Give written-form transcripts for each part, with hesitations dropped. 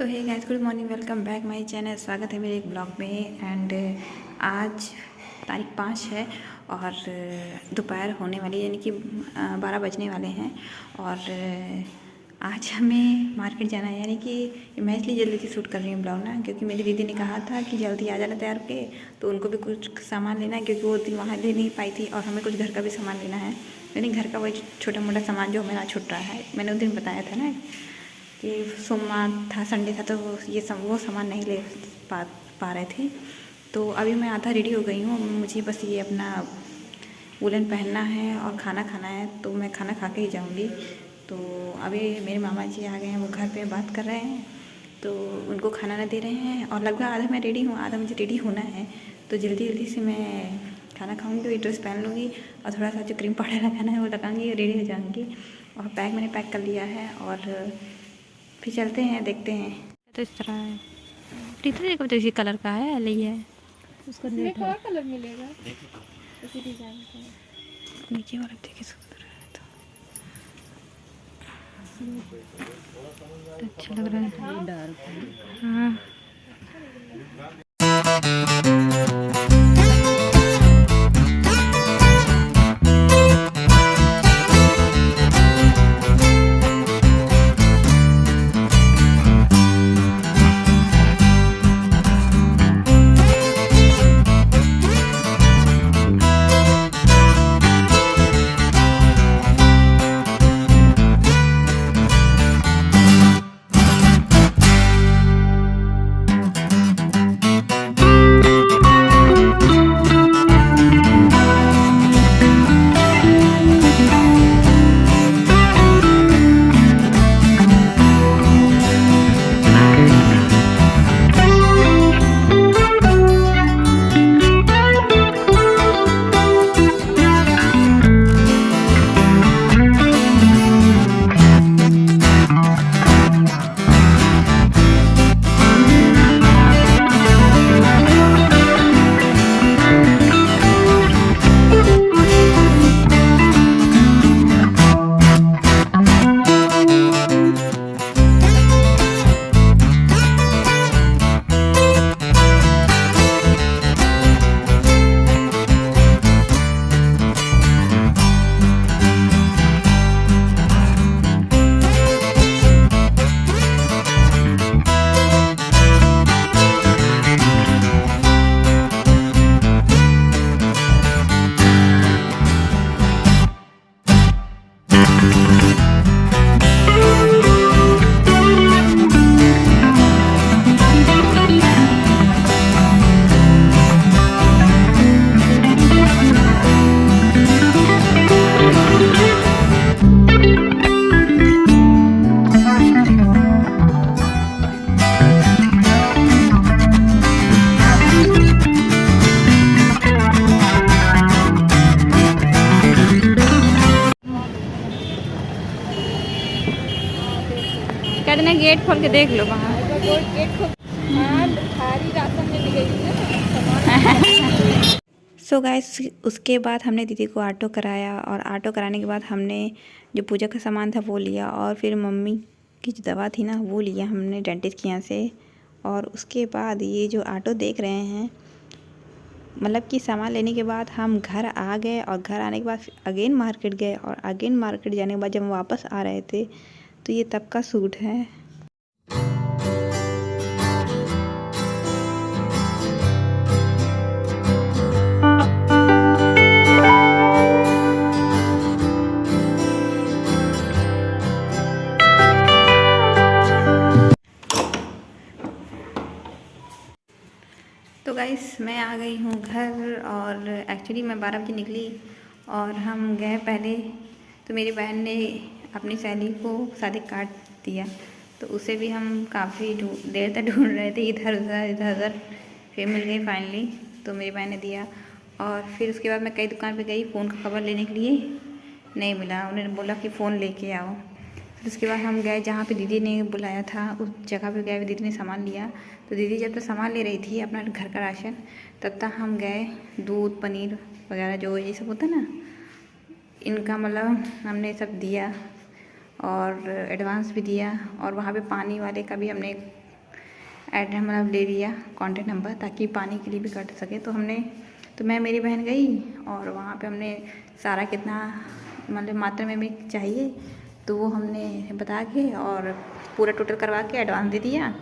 So hey guys, good morning, welcome back my channel. स्वागत है मेरे एक ब्लॉग में। एंड आज तारीख 5 है और दोपहर होने वाली, यानी कि 12 बजने वाले हैं। और आज हमें मार्केट जाना है, यानी कि मैं इसलिए जल्दी से शूट कर रही हूँ ब्लॉग ना, क्योंकि मेरी दीदी ने कहा था कि जल्दी आ जाना तैयार के, तो उनको भी कुछ सामान लेना है, क्योंकि वो दिन वहाँ ले नहीं पाई थी। और हमें कुछ घर का भी सामान लेना है, यानी घर का वही छोटा मोटा सामान जो मेरा छूट रहा है। मैंने उस दिन बताया था ना कि सोमवार था, संडे था, तो वो सामान नहीं ले पा रहे थे। तो अभी मैं आधा रेडी हो गई हूँ। मुझे बस ये अपना वुलन पहनना है और खाना खाना है, तो मैं खाना खा के ही जाऊँगी। तो अभी मेरे मामा जी आ गए हैं, वो घर पे बात कर रहे हैं, तो उनको खाना ना दे रहे हैं। और लगभग आधा मैं रेडी हूँ, आधा मुझे रेडी होना है। तो जल्दी जल्दी से मैं खाना खाऊंगी, वही ड्रेस पहन लूँगी और थोड़ा सा जो क्रीम पाउडर लगाना है वो लगाऊंगी, रेडी हो जाऊँगी। और बैग मैंने पैक कर लिया है और फिर चलते हैं, देखते हैं। तो इस तरह है, देखो तो इसी कलर का है, यही है उसको नेट है। कलर मिलेगा उसी डिजाइन का, नीचे वाला देखिए सुंदर है, तो अच्छा लग रहा है, डार्क है। हाँ कहते ना गेट खोल के देख लो वहाँ। गेट खोल, भारी राशन मिल गई है। सो गाइस, उसके बाद हमने दीदी को ऑटो कराया, और ऑटो कराने के बाद हमने जो पूजा का सामान था वो लिया, और फिर मम्मी की जो दवा थी ना वो लिया हमने डेंटिस्ट के यहाँ से। और उसके बाद ये जो ऑटो देख रहे हैं, मतलब कि सामान लेने के बाद हम घर आ गए, और घर आने के बाद अगेन मार्केट गए, और अगेन मार्केट जाने के बाद जब वापस आ रहे थे, तो ये तब का सूट है। तो गाइस, मैं आ गई हूँ घर, और एक्चुअली मैं 12 बजे निकली और हम गए पहले। तो मेरी बहन ने अपनी सहेली को शादी काट दिया, तो उसे भी हम काफ़ी देर तक ढूंढ रहे थे, इधर उधर, फिर मिल गई फाइनली। तो मेरी बहन ने दिया, और फिर उसके बाद मैं कई दुकान पे गई फ़ोन का कवर लेने के लिए, नहीं मिला। उन्होंने बोला कि फ़ोन लेके आओ। फिर उसके बाद हम गए जहाँ पे दीदी ने बुलाया था, उस जगह पे गए, दीदी ने सामान लिया। तो दीदी जब तक सामान ले रही थी अपना घर का राशन, तब तक हम गए दूध पनीर वगैरह जो ये सब होता है ना, इनका मतलब हमने सब दिया और एडवांस भी दिया। और वहाँ पे पानी वाले का भी हमने ऐड मतलब ले लिया कॉन्टैक्ट नंबर, ताकि पानी के लिए भी कट सके। तो मैं मेरी बहन गई और वहाँ पे हमने सारा कितना मतलब मात्रा में हमें चाहिए तो वो हमने बता के और पूरा टोटल करवा के एडवांस दे दिया।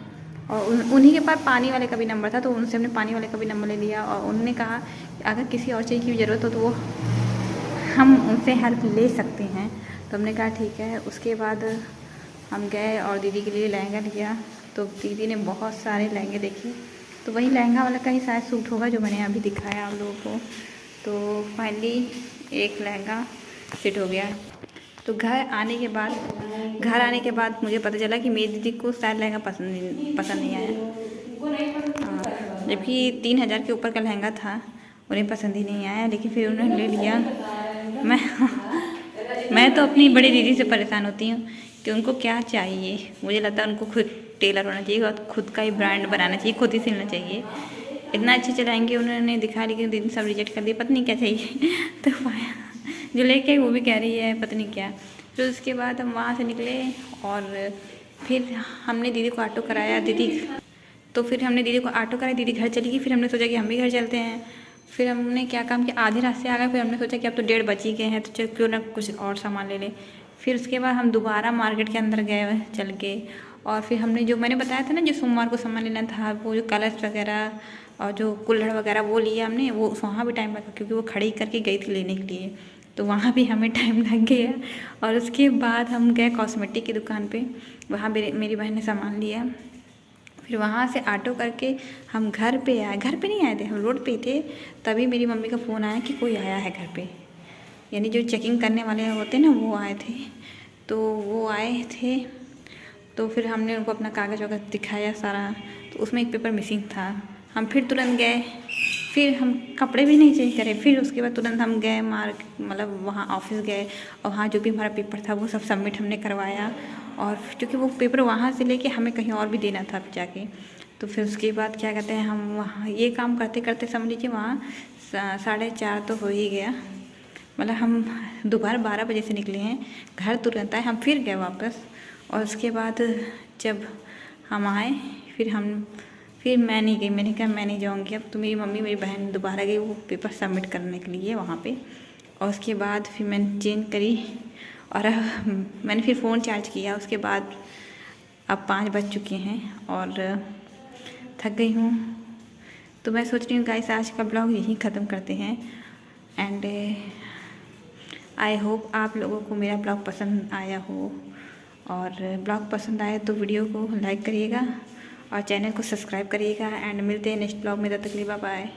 और उन्हीं के पास पानी वाले का भी नंबर था, तो उनसे हमने पानी वाले का भी नंबर ले लिया। और उन्होंने कहा कि अगर किसी और चीज़ की ज़रूरत हो तो वो हम उनसे हेल्प ले सकते हैं। तो हमने कहा ठीक है। उसके बाद हम गए और दीदी के लिए लहंगा लिया। तो दीदी ने बहुत सारे लहंगे देखे, तो वही लहंगा वाला का ही शायद सूट होगा जो मैंने अभी दिखाया आप लोगों को। तो फाइनली एक लहंगा सेट हो गया। तो घर आने के बाद मुझे पता चला कि मेरी दीदी को शायद लहंगा पसंद नहीं आया। जबकि 3000 के ऊपर का लहंगा था, उन्हें पसंद ही नहीं आया, लेकिन फिर उन्होंने ले लिया। मैं तो अपनी बड़ी दीदी से परेशान होती हूँ कि उनको क्या चाहिए। मुझे लगता है उनको खुद टेलर होना चाहिए और खुद का ही ब्रांड बनाना चाहिए, खुद ही सिलना चाहिए। इतना अच्छे चलाएंगे, उन्होंने दिखा, लेकिन दीदी सब रिजेक्ट कर दिया, पता नहीं क्या चाहिए। तो जो लेके वो भी कह रही है पता नहीं क्या। फिर उसके बाद हम वहाँ से निकले और फिर हमने दीदी को ऑटो कराया। फिर हमने दीदी को ऑटो कराया, दीदी घर चली गई। फिर हमने सोचा कि हम भी घर चलते हैं। फिर हमने क्या काम किया, आधे रास्ते आ गए। फिर हमने सोचा कि अब तो 1:30 बज ही गए हैं, तो चल क्यों ना कुछ और सामान ले लें। फिर उसके बाद हम दोबारा मार्केट के अंदर गए चल के। और फिर हमने जो मैंने बताया था ना, जो सोमवार को सामान लेना था, वो जो कलश वगैरह और जो कुल्हड़ वगैरह वो लिया हमने। वो वहाँ भी टाइम लगा क्योंकि वो खड़ी करके गई थी लेने के लिए, तो वहाँ भी हमें टाइम लग गया। और उसके बाद हम गए कॉस्मेटिक की दुकान पे, वहाँ मेरी बहन ने सामान लिया। फिर वहाँ से ऑटो करके हम घर पे आए। घर पे नहीं आए थे, हम रोड पे थे। तभी मेरी मम्मी का फ़ोन आया कि कोई आया है घर पे, यानी जो चेकिंग करने वाले होते ना वो आए थे। तो वो आए थे, तो फिर हमने उनको अपना कागज़ वगैरह दिखाया सारा। तो उसमें एक पेपर मिसिंग था। हम फिर तुरंत गए, फिर हम कपड़े भी नहीं चेंज करे। फिर उसके बाद तुरंत हम गए मतलब वहाँ ऑफिस गए और वहाँ जो भी हमारा पेपर था वो सब सबमिट हमने करवाया। और क्योंकि वो पेपर वहाँ से लेके हमें कहीं और भी देना था जाके। तो फिर उसके बाद क्या कहते हैं, हम वहाँ ये काम करते करते समझ लीजिए वहाँ 4:30 तो हो ही गया। मतलब हम दोपहर 12 बजे से निकले हैं, घर तुरंत आए। हम फिर गए वापस। और उसके बाद जब हम आए फिर मैं नहीं गई। मैंने कहा मैं नहीं जाऊँगी अब। तो मेरी मम्मी मेरी बहन दोबारा गई वो पेपर सबमिट करने के लिए वहाँ पे। और उसके बाद फिर मैंने चेंज करी और मैंने फिर फ़ोन चार्ज किया। उसके बाद अब 5 बज चुके हैं और थक गई हूँ। तो मैं सोच रही हूँ गाइस आज का ब्लॉग यहीं ख़त्म करते हैं। एंड आई होप आप लोगों को मेरा ब्लॉग पसंद आया हो। और ब्लॉग पसंद आए तो वीडियो को लाइक करिएगा और चैनल को सब्सक्राइब करिएगा। एंड मिलते हैं नेक्स्ट ब्लॉग में, तब तक के लिए बाय बाय।